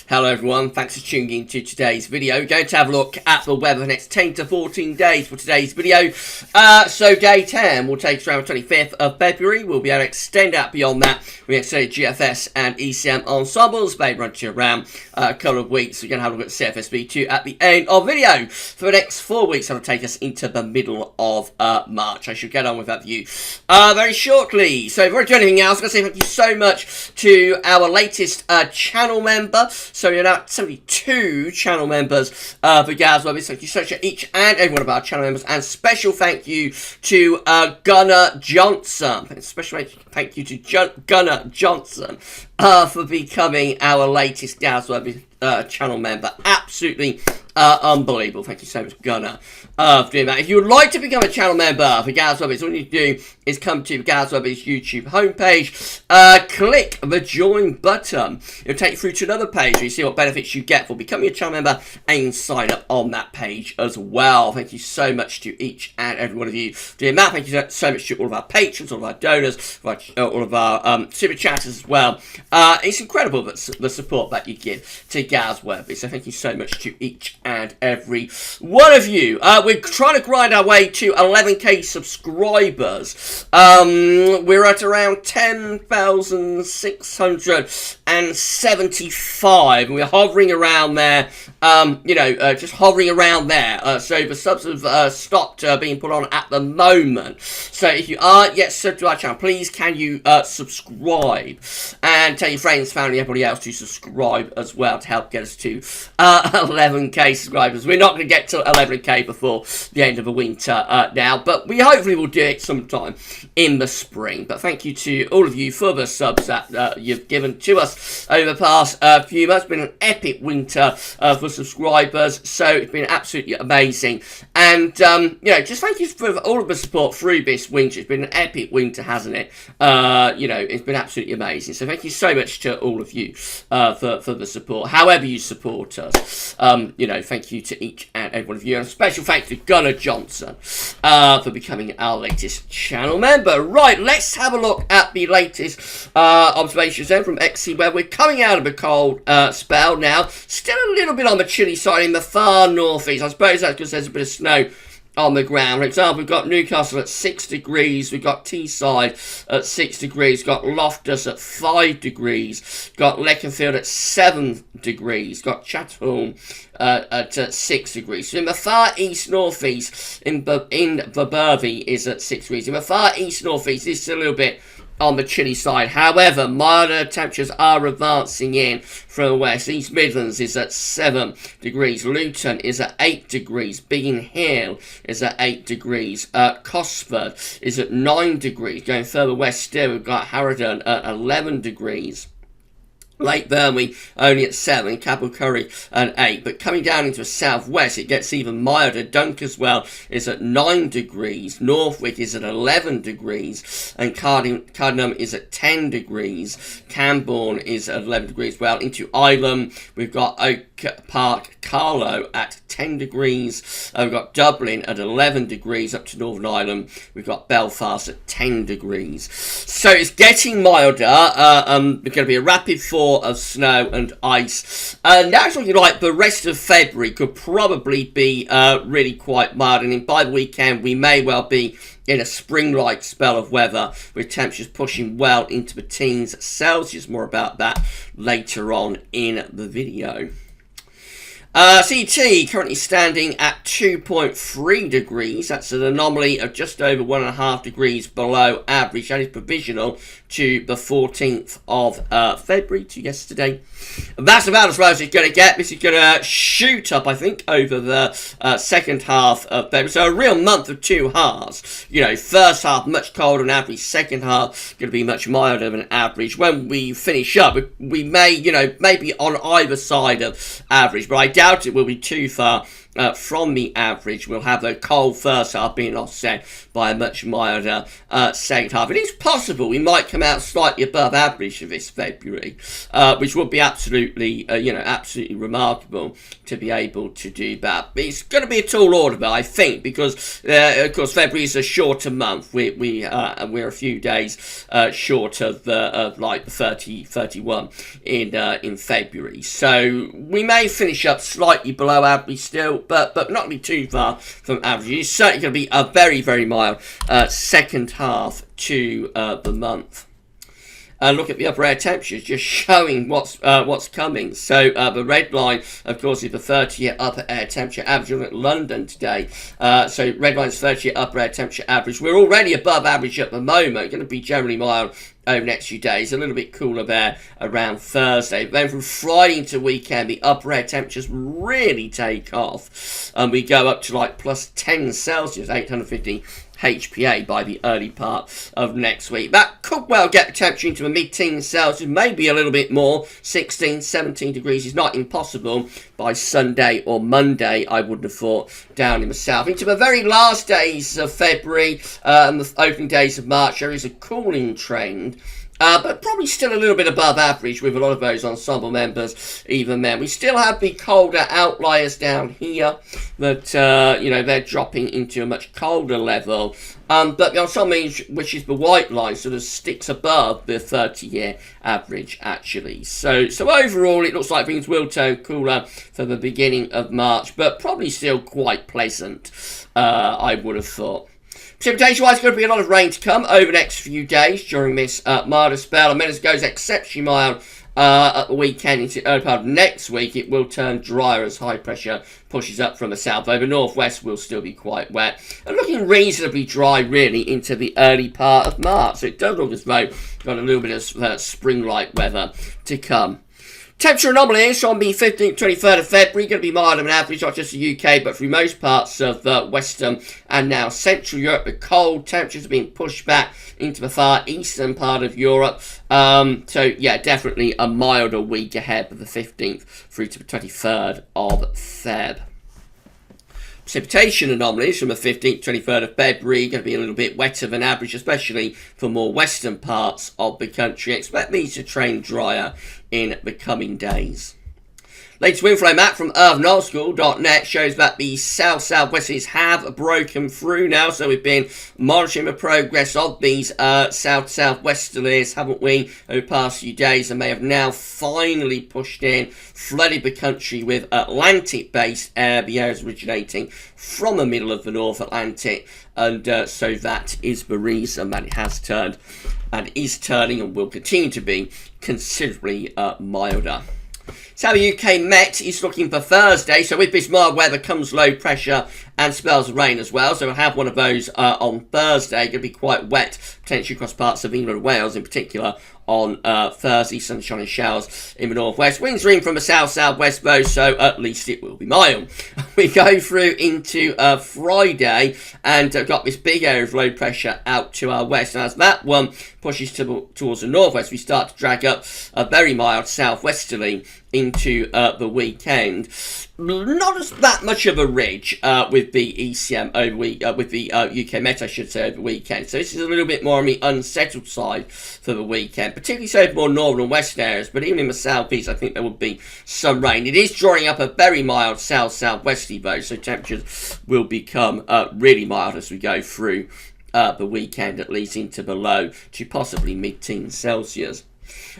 Hello everyone, thanks for tuning in to today's video. We're going to have a look at the weather for the next 10 to 14 days for today's video. So day 10 will take us around the 25th of February. We'll be able to extend out beyond that. We extended GFS and ECM ensembles, maybe run to around a couple of weeks. We're going to have a look at CFSB2 at the end of the video. For the next 4 weeks, that'll take us into the middle of March. I should get on with that view very shortly. So before I do anything else, I'm going to say thank you so much to our latest channel member. So we're now at 72 channel members for Gaz Webby. Thank you so much to each and every one of our channel members. And special thank you to Gunnar Johnson. Special thank you to Gunnar Johnson for becoming our latest Gaz Webby channel member. Absolutely unbelievable. Thank you so much, Gunnar, for doing that. If you would like to become a channel member for Gaz Webby, all you need to do is come to Gaz Webby's YouTube homepage, click the join button. It'll take you through to another page where you see what benefits you get for becoming a channel member, and you can sign up on that page as well. Thank you so much to each and every one of you for doing that. Thank you so much to all of our patrons, all of our donors, all of our super chatters as well. It's incredible the support that you give to Gaz Webby, so thank you so much to each and every one of you. We're trying to grind our way to 11k subscribers. We're at around 10,675, and we're hovering around there. Just hovering around there. So the subs have stopped being put on at the moment. So if you aren't yet subbed to our channel, please can you subscribe and tell your friends, family, everybody else to subscribe as well to help get us to 11k subscribers. We're not going to get to 11k before the end of the winter now, but we hopefully will do it sometime in the spring. But thank you to all of you for the subs that you've given to us over the past few months. It's been an epic winter for subscribers, so it's been absolutely amazing. And just thank you for all of the support through this winter. It's been an epic winter, hasn't it? It's been absolutely amazing. So thank you so much to all of you for the support, however you support us. Thank you to each and every one of you, and a special thanks to Gunnar Johnson for becoming our latest channel member. Right, let's have a look at the latest observations then from XC, where we're coming out of a cold spell now. Still a little bit on the chilly side in the far northeast. I suppose that's because there's a bit of snow on the ground. For example, we've got Newcastle at 6 degrees, we've got Teesside at 6 degrees, got Loftus at 5 degrees, got Leconfield at 7 degrees, got Chatham at 6 degrees. So in the far east northeast, in Burbervie is at 6 degrees. In the far east northeast, this is a little bit on the chilly side. However, milder temperatures are advancing in from the west. East Midlands is at 7 degrees. Luton is at 8 degrees. Biggin Hill is at 8 degrees. Cosford is at 9 degrees. Going further west still, we've got Harrowden at 11 degrees. Lake Burnley only at 7, Capel Curry at 8, but coming down into the southwest it gets even milder. Dunkeswell is at 9 degrees, Northwick is at 11 degrees, and Cardinham is at 10 degrees, Camborne is at 11 degrees. Well, into Ireland we've got Oak Park, Carlow at 10 degrees, we've got Dublin at 11 degrees up to Northern Ireland, we've got Belfast at 10 degrees. So it's getting milder. There's going to be a rapid fall of snow and ice. Now it's looking like the rest of February could probably be really quite mild, and by the weekend we may well be in a spring-like spell of weather with temperatures pushing well into the teens Celsius. More about that later on in the video. CT currently standing at 2.3 degrees. That's an anomaly of just over 1.5 degrees below average. That is provisional to the 14th of February, to yesterday. And that's about as low as it's going to get. This is going to shoot up, I think, over the second half of February. So a real month of two halves. First half much colder than average. Second half going to be much milder than average. When we finish up, we may, maybe on either side of average, but I doubt it will be too far from the average. We'll have the cold first half being offset by a much milder second half. It is possible we might come out slightly above average for this February, which would be absolutely, absolutely remarkable to be able to do that. But it's going to be a tall order, though, I think, because of course February is a shorter month. We're a few days short of like the 31 in February. So we may finish up slightly below average still, but not be too far from average. It's certainly going to be a very, very mild second half to the month. Look at the upper air temperatures, just showing what's coming. So the red line, of course, is the 30-year upper air temperature average. Look at London today. So red line's 30-year upper air temperature average. We're already above average at the moment. Going to be generally mild over the next few days. A little bit cooler there around Thursday. But then from Friday into weekend, the upper air temperatures really take off. And we go up to like plus 10 Celsius, 850 HPA by the early part of next week. That could well get the temperature into the mid-teens Celsius, maybe a little bit more. 16, 17 degrees is not impossible by Sunday or Monday, I wouldn't have thought, down in the south. Into the very last days of February and the opening days of March, there is a cooling trend. But probably still a little bit above average with a lot of those ensemble members even then. We still have the colder outliers down here that, they're dropping into a much colder level. But the ensemble, which is the white line, sort of sticks above the 30-year average, actually. So overall, it looks like things will turn cooler for the beginning of March, but probably still quite pleasant, I would have thought. Precipitation-wise, going to be a lot of rain to come over the next few days during this milder spell. And then as it goes exceptionally mild at the weekend into the early part of next week, it will turn drier as high pressure pushes up from the south. Over northwest will still be quite wet. And looking reasonably dry, really, into the early part of March. So it does look as though we've got a little bit of spring-like weather to come. Temperature anomalies on the 15th, 23rd of February, going to be milder than average, not just the UK, but through most parts of Western and now Central Europe. The cold temperatures are being pushed back into the far eastern part of Europe. Definitely a milder week ahead of the 15th through to the 23rd of Feb. Precipitation anomalies from the 15th, 23rd of February, going to be a little bit wetter than average, especially for more western parts of the country. Expect these to trend drier in the coming days. Latest wind flow map from earthnotschool.net shows that the south-southwesterlies have broken through now. So we've been monitoring the progress of these south-southwesterlies, haven't we, over the past few days, and they have now finally pushed in, flooded the country with Atlantic-based air. The air is originating from the middle of the North Atlantic, and so that is the reason that it has turned and is turning and will continue to be considerably milder. So the UK Met is looking for Thursday. So with this mild weather comes low pressure and spells of rain as well. So we'll have one of those on Thursday. Going to be quite wet, potentially across parts of England and Wales in particular on Thursday. Sunshine and showers in the northwest. Winds are in from the south-southwest though, so at least it will be mild. We go through into Friday and got this big area of low pressure out to our west. And as that one pushes towards the northwest, we start to drag up a very mild southwesterly into the weekend. Not as that much of a ridge with the ECM over with the UK Met, I should say, over the weekend. So this is a little bit more on the unsettled side for the weekend, particularly so for more northern and western areas. But even in the southeast, I think there will be some rain. It is drawing up a very mild south-southwesterly though, so temperatures will become really mild as we go through the weekend, at least into the low to possibly mid-teens Celsius.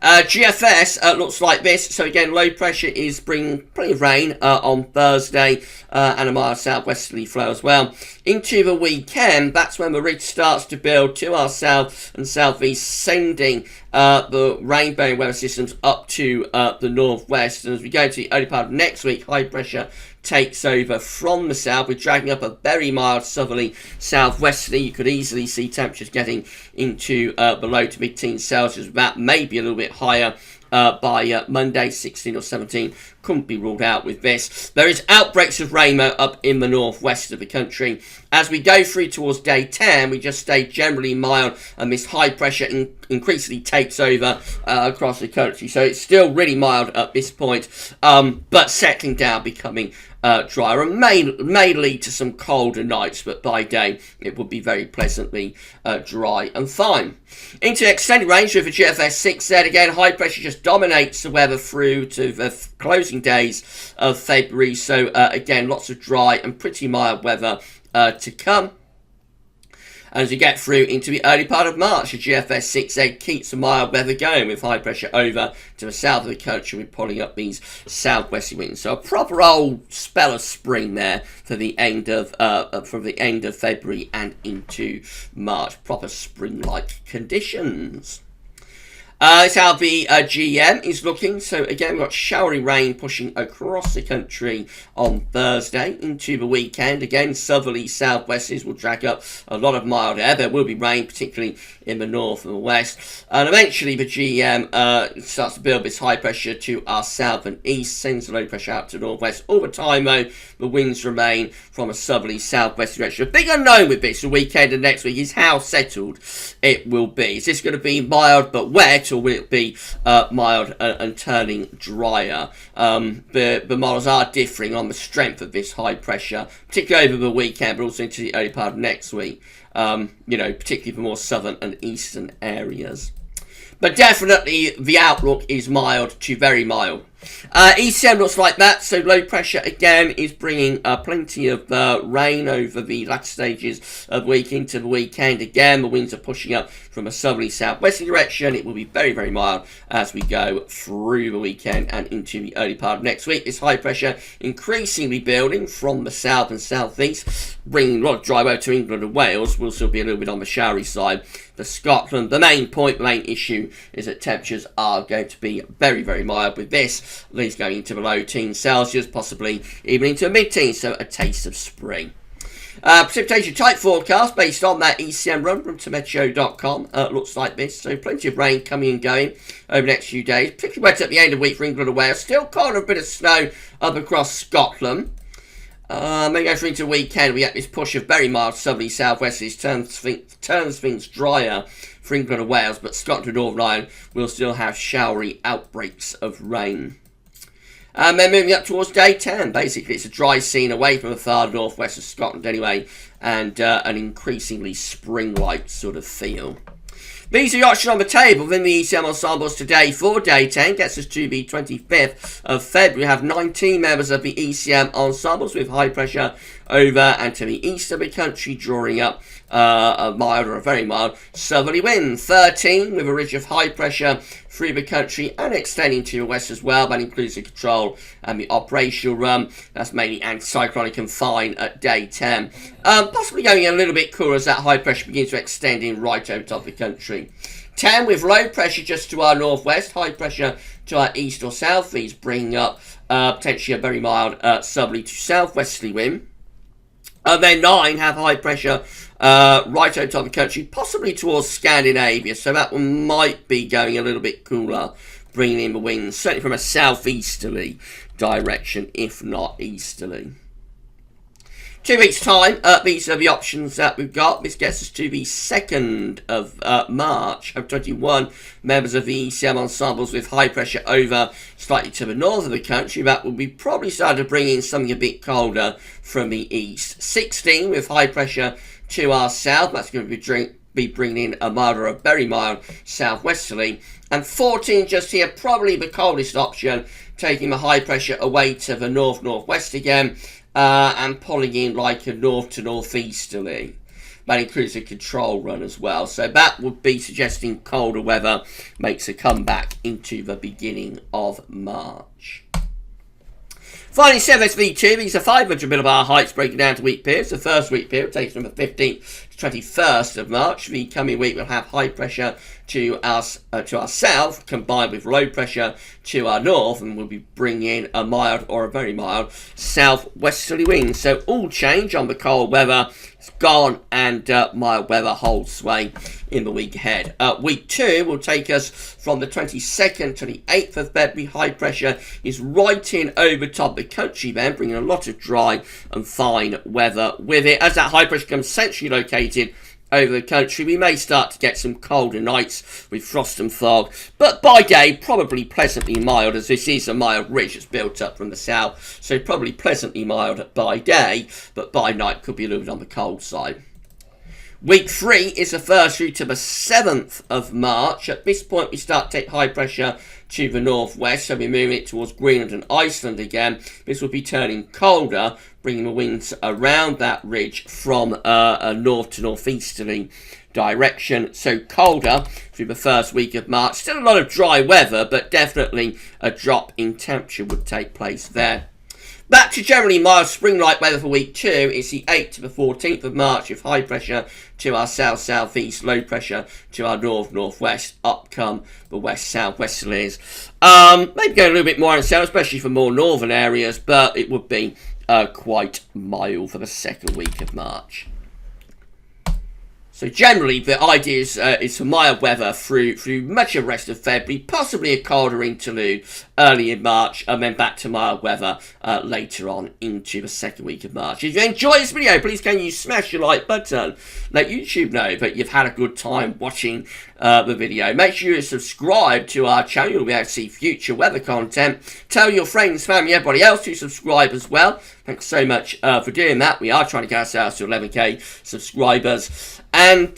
GFS looks like this. So again, low pressure is bringing plenty of rain on Thursday and a mild southwesterly flow as well. Into the weekend, that's when the ridge starts to build to our south and southeast, sending the rain-bearing weather systems up to the northwest. And as we go to the early part of next week, high pressure takes over from the south. We're dragging up a very mild southerly southwesterly. You could easily see temperatures getting into the low to mid-teens Celsius. That may be a little bit higher by Monday, 16 or 17. Couldn't be ruled out with this. There is outbreaks of rain up in the northwest of the country. As we go through towards day 10, we just stay generally mild, and this high pressure increasingly takes over across the country. So it's still really mild at this point, but settling down, becoming drier and may lead to some colder nights, but by day it would be very pleasantly dry and fine. Into extended range with the GFS 6 there again, high pressure just dominates the weather through to the closing days of February, so again lots of dry and pretty mild weather to come. And as we get through into the early part of March, the GFS 6A keeps the mild weather going with high pressure over to the south of the country. We're pulling up these southwesterly winds. So a proper old spell of spring there for the end of from the end of February and into March. Proper spring-like conditions. That's how the GM is looking. So again, we've got showery rain pushing across the country on Thursday into the weekend. Again, southerly southwesters will drag up a lot of mild air. There will be rain, particularly in the north and the west. And eventually the GM starts to build this high pressure to our south and east, sends the low pressure out to the northwest. All the time, though, the winds remain from a southerly southwest direction. The big unknown with this, the weekend and next week, is how settled it will be. Is this going to be mild but wet, or will it be mild and turning drier? The models are differing on the strength of this high pressure, particularly over the weekend, but also into the early part of next week. Particularly for more southern and eastern areas. But definitely the outlook is mild to very mild. ECM looks like that, so low pressure again is bringing plenty of rain over the latter stages of the week into the weekend. Again, the winds are pushing up from a southerly southwesterly direction. It will be very, very mild as we go through the weekend and into the early part of next week. This high pressure increasingly building from the south and southeast, bringing a lot of dry weather to England and Wales. We'll still be a little bit on the showery side for Scotland. The main issue is that temperatures are going to be very, very mild with this. At least going into the low teens Celsius, possibly even into mid-teens, so a taste of spring. Precipitation type forecast based on that ECM run from Meteo.com looks like this. So plenty of rain coming and going over the next few days. Particularly wet at the end of the week for England and Wales. Still kind of a bit of snow up across Scotland. Maybe go through into the weekend, we get this push of very mild southerly southwesterlies, turns things drier for England and Wales, but Scotland and Northern Ireland will still have showery outbreaks of rain. And then moving up towards day 10, basically it's a dry scene away from the far northwest of Scotland anyway, and an increasingly spring-like sort of feel. These are the options on the table within the ECM ensembles today for day 10. Gets us to the 25th of February. We have 19 members of the ECM ensembles with high pressure over and to the east of the country, drawing up a mild or a very mild southerly wind. 13 with a ridge of high pressure through the country and extending to the west as well. That includes the control and the operational run. That's mainly anticyclonic and fine at day 10. Possibly going a little bit cooler as that high pressure begins to extend in right over top of the country. 10 with low pressure just to our northwest, high pressure to our east or southeast, bringing up potentially a very mild southerly to southwesterly wind. Then 9 have high pressure right over top of the country, possibly towards Scandinavia, so that one might be going a little bit cooler, bringing in the winds, certainly from a southeasterly direction, if not easterly. 2 weeks' time, these are the options that we've got. This gets us to the 2nd of March of 21 members of the ECM ensembles with high pressure over slightly to the north of the country. That will be probably starting to bring in something a bit colder from the east. 16 with high pressure to our south. That's going to be bringing in a mild or a very mild southwesterly. And 14 just here, probably the coldest option, taking the high pressure away to the north-northwest again. And pulling in like a north to northeasterly. That includes a control run as well. So that would be suggesting colder weather makes a comeback into the beginning of March. Finally, 7SV2, these are 500 millibar heights breaking down to week periods. The first week period takes from the 15th to 21st of March. The coming week will have high pressure to our south combined with low pressure to our north, and we'll be bringing in a mild or a very mild southwesterly wind. So all change on the cold weather. It's gone, and mild weather holds sway in the week ahead. Week 2 will take us from the 22nd to the 8th of February. High pressure is right in over top of the country then, bringing a lot of dry and fine weather with it. As that high pressure becomes centrally located over the country. We may start to get some colder nights with frost and fog, but by day probably pleasantly mild, as this is a mild ridge that's built up from the south, so probably pleasantly mild by day, but by night could be a little bit on the cold side. Week 3 is the 1st through to the 7th of March. At this point, we start to take high pressure to the northwest, so we're moving it towards Greenland and Iceland again. This will be turning colder, bringing the winds around that ridge from a north to northeasterly direction. So colder through the 1st week of March. Still a lot of dry weather, but definitely a drop in temperature would take place there. Back to generally mild spring-like weather for week 2. It's the 8th to the 14th of March with high pressure to our south-southeast, low pressure to our north-northwest. Up come the west-southwesterlies. Maybe going a little bit more in south, especially for more northern areas, but it would be quite mild for the 2nd week of March. So generally, the idea is for mild weather through much of the rest of February, possibly a colder interlude early in March, and then back to mild weather later on into the 2nd week of March. If you enjoy this video, please can you smash your like button, let YouTube know that you've had a good time watching the video. Make sure you subscribe to our channel, you'll be able to see future weather content. Tell your friends, family, everybody else to subscribe as well. Thanks so much for doing that. We are trying to get ourselves to 11k subscribers. And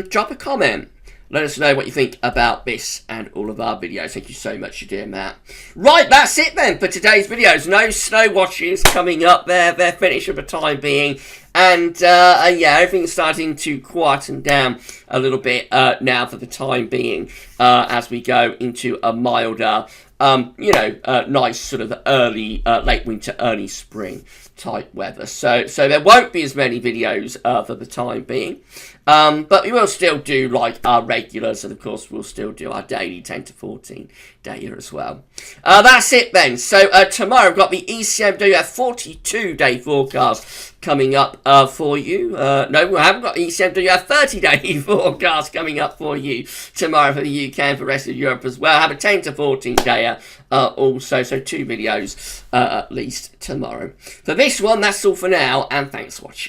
drop a comment. Let us know what you think about this and all of our videos. Thank you so much for doing that. Right, that's it then for today's videos. No snow watches coming up. They're finished for the time being. And yeah, everything's starting to quieten down a little bit now for the time being as we go into a milder, nice sort of early, late winter, early spring type weather. So there won't be as many videos for the time being. But we will still do like our regulars, and of course we'll still do our daily 10 to 14 data as well. That's it then. So tomorrow I've got the ECMWF 42-day forecast coming up for you. No, we haven't got ECMWF 30-day forecast coming up for you tomorrow for the UK and for the rest of Europe as well. I have a 10 to 14 day also, so 2 videos at least tomorrow. For this one, that's all for now, and thanks for watching.